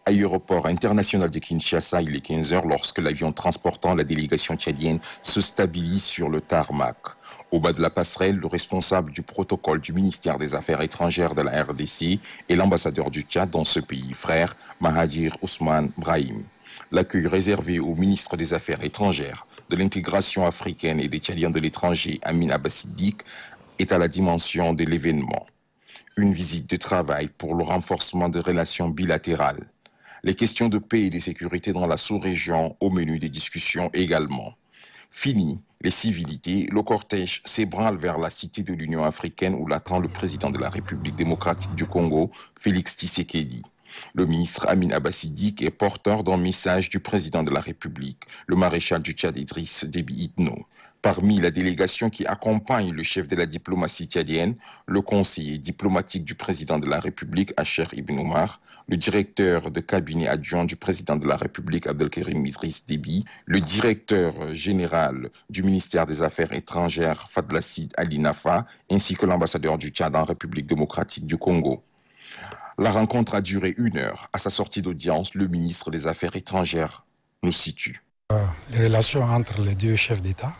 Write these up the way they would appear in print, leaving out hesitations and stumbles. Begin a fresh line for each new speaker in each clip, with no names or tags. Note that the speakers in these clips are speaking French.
aéroport international de Kinshasa, il est 15 heures lorsque l'avion transportant la délégation tchadienne se stabilise sur le tarmac. Au bas de la passerelle, le responsable du protocole du ministère des Affaires étrangères de la RDC et l'ambassadeur du Tchad dans ce pays frère, Mahadir Ousmane Brahim. L'accueil réservé au ministre des Affaires étrangères, de l'intégration africaine et des Tchadiens de l'étranger, Amin Abbassidik, est à la dimension de l'événement. Une visite de travail pour le renforcement des relations bilatérales. Les questions de paix et de sécurité dans la sous-région au menu des discussions également. Fini les civilités, le cortège s'ébranle vers la cité de l'Union africaine où l'attend le président de la République démocratique du Congo, Félix Tshisekedi. Le ministre Amin Abbassidik est porteur d'un message du président de la République, le maréchal du Tchad Idriss Déby Itno. Parmi la délégation qui accompagne le chef de la diplomatie tchadienne, le conseiller diplomatique du président de la République, Acher Ibn Omar, le directeur de cabinet adjoint du président de la République, Abdelkerim Idriss Déby, le directeur général du ministère des Affaires étrangères, Fadlassid Ali Nafa, ainsi que l'ambassadeur du Tchad en République démocratique du Congo. La rencontre a duré 1 heure. À sa sortie d'audience, le ministre des Affaires étrangères nous situe.
Les relations entre les deux chefs d'État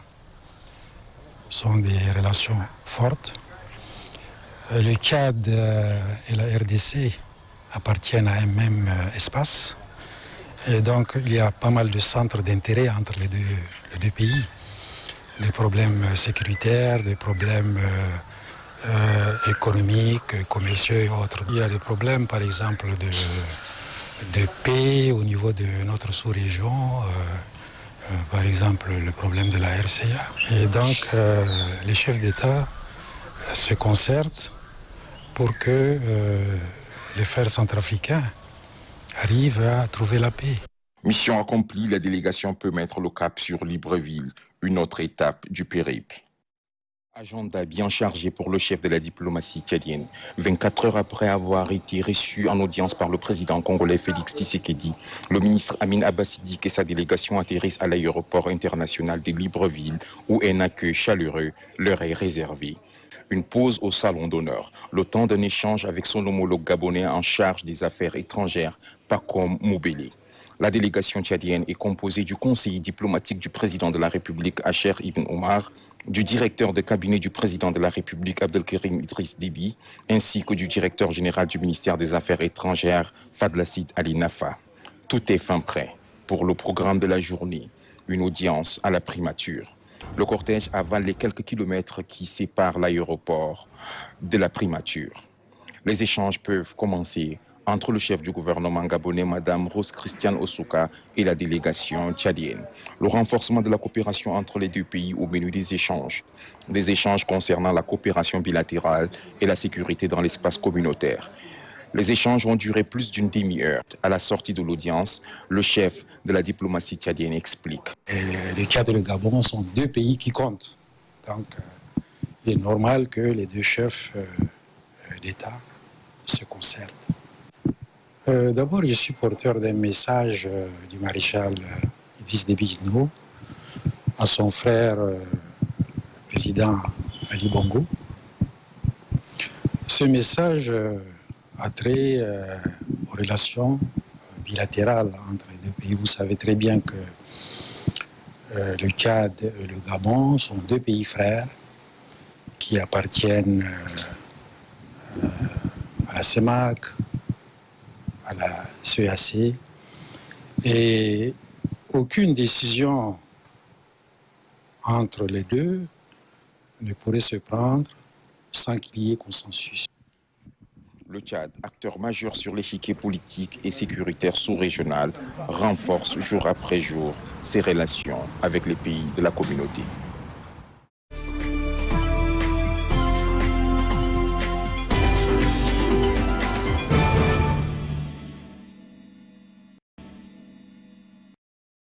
sont des relations fortes. Le Tchad et la RDC appartiennent à un même espace. Et donc il y a pas mal de centres d'intérêt entre les deux pays. Des problèmes sécuritaires, des problèmes économiques, commerciaux et autres. Il y a des problèmes par exemple de paix au niveau de notre sous-région. Par exemple le problème de la RCA. Et donc les chefs d'État se concertent pour que les frères centrafricains arrivent à trouver la paix.
Mission accomplie, la délégation peut mettre le cap sur Libreville, une autre étape du périple. Agenda bien chargé pour le chef de la diplomatie tchadienne. 24 heures après avoir été reçu en audience par le président congolais Félix Tshisekedi, le ministre Amin Abbassidik et sa délégation atterrissent à l'aéroport international de Libreville où un accueil chaleureux leur est réservé. Une pause au salon d'honneur, le temps d'un échange avec son homologue gabonais en charge des affaires étrangères, Pacom Moubele. La délégation tchadienne est composée du conseiller diplomatique du président de la République, Acher Ibn Omar, du directeur de cabinet du président de la République, Abdelkerim Idriss Déby, ainsi que du directeur général du ministère des Affaires étrangères, Fadlassid Ali Nafa. Tout est fin prêt pour le programme de la journée, une audience à la primature. Le cortège avale les quelques kilomètres qui séparent l'aéroport de la primature. Les échanges peuvent commencer entre le chef du gouvernement gabonais, Mme Rose Christiane Osuka, et la délégation tchadienne. Le renforcement de la coopération entre les deux pays au menu des échanges. Des échanges concernant la coopération bilatérale et la sécurité dans l'espace communautaire. Les échanges ont duré plus d'une demi-heure. À la sortie de l'audience, le chef de la diplomatie tchadienne explique.
Le Tchad et le Gabon sont deux pays qui comptent. Donc, il est normal que les deux chefs d'État se concertent. D'abord, je suis porteur d'un message du maréchal Idriss Déby Itno à son frère, le président Ali Bongo. Ce message a trait aux relations bilatérales entre les deux pays. Vous savez très bien que le Tchad et le Gabon sont deux pays frères qui appartiennent à la CEMAC, à la CEAC, et aucune décision entre les deux ne pourrait se prendre sans qu'il y ait consensus.
Le Tchad, acteur majeur sur l'échiquier politique et sécuritaire sous-régional, renforce jour après jour ses relations avec les pays de la communauté.